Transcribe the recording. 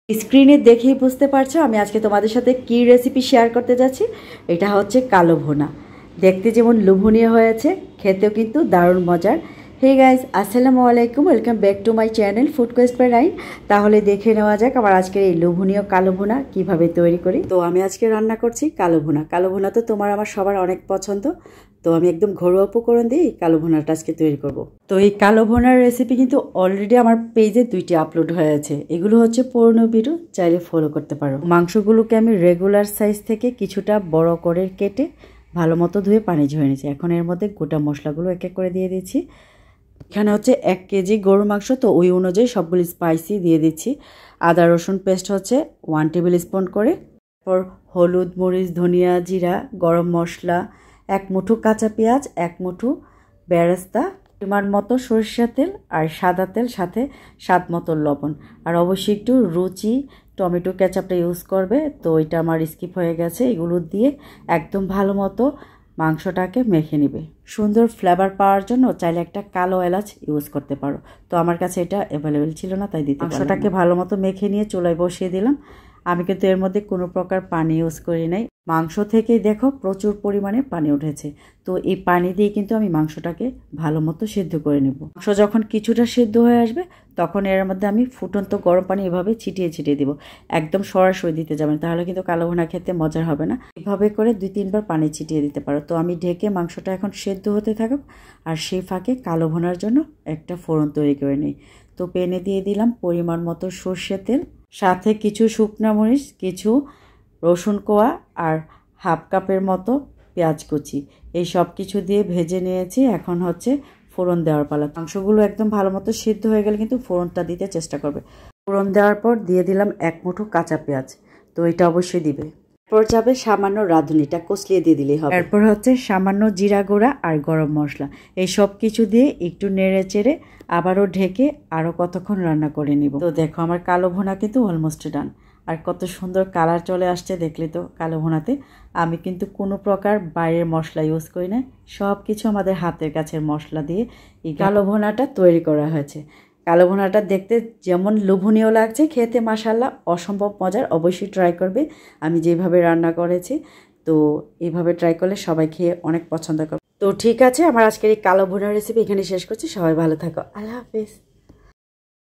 স্ক্রিনে দেখেই বুঝতে পারছো আমি আজকে তোমাদের সাথে কি রেসিপি শেয়ার করতে যাচ্ছি। এটা হচ্ছে কালো ভুনা। দেখতে যেমন লোভনীয় হয়েছে, খেতেও কিন্তু দারুণ মজার। হে গাইস, আসসালামু আলাইকুম, welcome back to my channel Food Quest by রাইন। তাহলে দেখে নেওয়া যাক আমার আজকের এই লোভনীয় কালো ভুনা কীভাবে তৈরি করি। তো আমি আজকে রান্না করছি কালো ভুনা। কালো ভুনা তো তোমার আমার সবার অনেক পছন্দ, তো আমি একদম ঘরোয়া উপকরণ দিয়ে এই কালো ভুনাটা আজকে তৈরি করব। তো এই কালো ভুনার রেসিপি কিন্তু অলরেডি আমার পেজে 2টি আপলোড হয়েছে। এগুলো হচ্ছে পুরনো ভিডিও, চাইলে ফলো করতে পারো। মাংসগুলোকে আমি রেগুলার সাইজ থেকে কিছুটা বড় করে কেটে ভালো মতো ধুয়ে পানি ঝরিয়ে নিয়েছি। এখন এর মধ্যে গোটা মশলাগুলো এক এক করে দিয়ে দিচ্ছি। এখানে হচ্ছে 1 কেজি গরুর মাংস, তো ওই অনুযায়ী সবগুলো স্পাইসি দিয়ে দিচ্ছি। আদা রসুন পেস্ট হচ্ছে 1 টেবিল স্পুন করে, তারপর হলুদ, মরিচ, ধনিয়া, জিরা, গরম মশলা, 1 মুঠো কাঁচা পেঁয়াজ, 1 মুঠো বেরেস্তা, পরিমাণ মতো সরিষার তেল আর সাদা তেল, সাথে স্বাদ মতো লবণ, আর অবশ্যই একটু রুচি টমেটো কেচাপটা ইউজ করবে। তো এটা আমার স্কিপ হয়ে গেছে। এগুলো দিয়ে একদম ভালো মতো মাংসটাকে মেখে নিবে। সুন্দর ফ্লেভার পাওয়ার জন্য চাইলে একটা কালো এলাচ ইউজ করতে পারো, তো আমার কাছে এটা অ্যাভেলেবেল ছিল না, তাই দিতে পারলাম না। মাংসটাকে ভালো মতো মেখে নিয়ে চুলায় বসিয়ে দিলাম। আমি কিন্তু এর মধ্যে কোনো প্রকার পানি ইউজ করি নাই। মাংস থেকেই দেখো প্রচুর পরিমাণে পানি উঠেছে, তো এই পানি দিয়ে কিন্তু আমি মাংসটাকে ভালো মতো সিদ্ধ করে নেব। মাংস যখন কিছুটা সিদ্ধ হয়ে আসবে তখন এর মধ্যে আমি ফুটন্ত গরম পানি এভাবে ছিটিয়ে ছিটিয়ে দিব। একদম সরাসরি দিতে যাবেন, তাহলে কিন্তু কালো ভুনা খেতে মজার হবে না। এভাবে করে 2-3 বার পানি ছিটিয়ে দিতে পারো। তো আমি ঢেকে মাংসটা এখন সেদ্ধ হতে থাকুক, আর সেই ফাঁকে কালো ভুনার জন্য একটা ফোড়ন তৈরি করে নিই। তো প্যানে দিয়ে দিলাম পরিমাণ মতো সর্ষের তেল, সাথে কিছু শুকনা মরিচ, কিছু রসুন কোয়া আর হাফ কাপের মতো পেঁয়াজ কুচি, এই সব কিছু দিয়ে ভেজে নিয়েছি। এখন হচ্ছে ফোড়ন দেওয়ার পালা। মাংসগুলো একদম ভালো মতো সিদ্ধ হয়ে গেলে কিন্তু ফোড়নটা দিতে চেষ্টা করবে। ফোড়ন দেওয়ার পর দিয়ে দিলাম 1 মুঠো কাঁচা পেঁয়াজ, তো এটা অবশ্যই দিবে। এরপর যাবে সামান্য রাঁধুনিটা কষলিয়ে দিয়ে দিলেই হবে। এরপর হচ্ছে সামান্য জিরা গুঁড়া আর গরম মশলা, এই সব কিছু দিয়ে একটু নেড়ে চেড়ে আবারও ঢেকে আরও কতক্ষণ রান্না করে নিব। তো দেখো আমার কালো ভুনা কিন্তু অলমোস্ট ডান। আর কত সুন্দর কালার চলে আসছে দেখলে তো কালো ভুনাতে। আমি কিন্তু কোনো প্রকার বাইরের মশলা ইউজ করি না, সব কিছু আমাদের হাতের কাছের মশলা দিয়ে এই কালো ভুনাটা তৈরি করা হয়েছে। কালো ভুনাটা দেখতে যেমন লোভনীয় লাগছে, খেতে মাশাআল্লাহ অসম্ভব মজার। অবশ্যই ট্রাই করবে আমি যেভাবে রান্না করেছি। তো এইভাবে ট্রাই করলে সবাই খেয়ে অনেক পছন্দ করবে। তো ঠিক আছে, আমার আজকের এই কালো ভুনার রেসিপি এখানে শেষ করছি। সবাই ভালো থাকো, আল্লাহ হাফেজ।